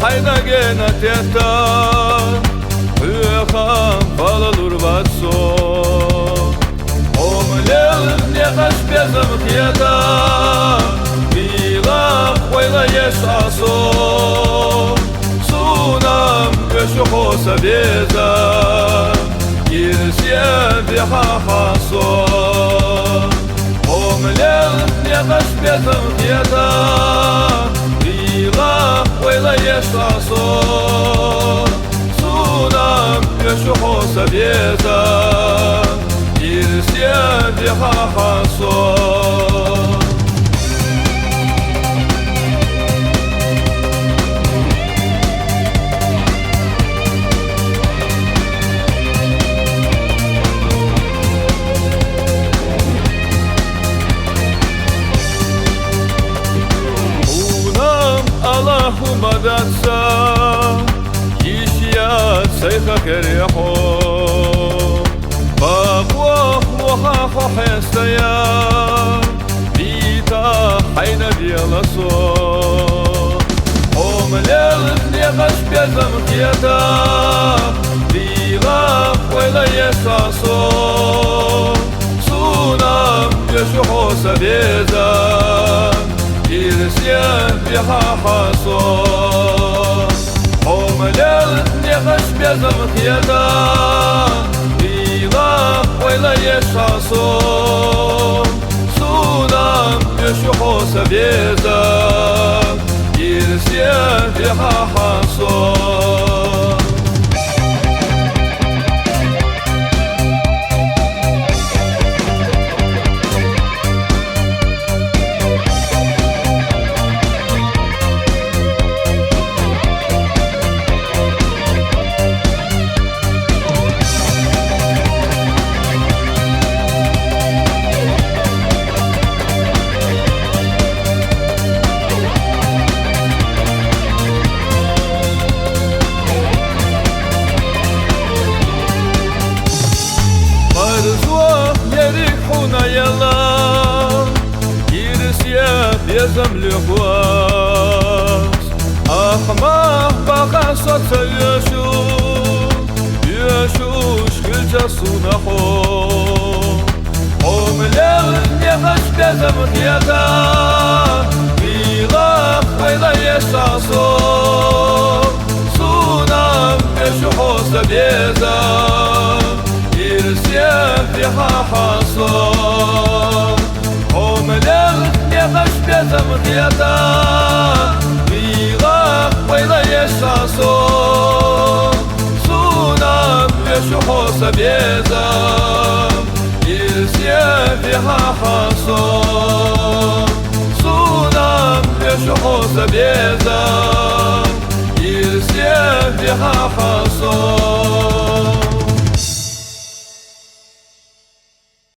hayna gena teta Hüyekam balılur batso Omlel ne kaç bezem kiyata Bila koyla yeşaso Sunam göşü hosa bezem Girsiye biha haso Omlel ne kaç bezem kiyata Bila koyla yeşaso Sunam göşü hosa bezem Girsiye biha haso Allahu madatsa yishya sayha kariho baqwa waha khastaya bita hayna bilaso omlel ne qash bezam qiyata biga wala yasaso sunam yashu sabeza Girsiye biha haso Omlel ne kaç bezem kiyata Bila koyla yeşaso Sunam göşü hosa bezem Girsiye biha haso Yerikuna yalla Girsiye bezem lübas Ahma baka satsa yeshu Yeshu şkilca sunaho Omlel ne kaç bezem kiyata Bila hayla yeşaso Sunam yeşu hosa bezem Girsiye biha haso Omlel ne kaç bezem kiyata Bila koyla yeşaso Sunam yeşu hosa bezem Girsiye biha haso Sunam yeşu hosa bezem Girsiye biha haso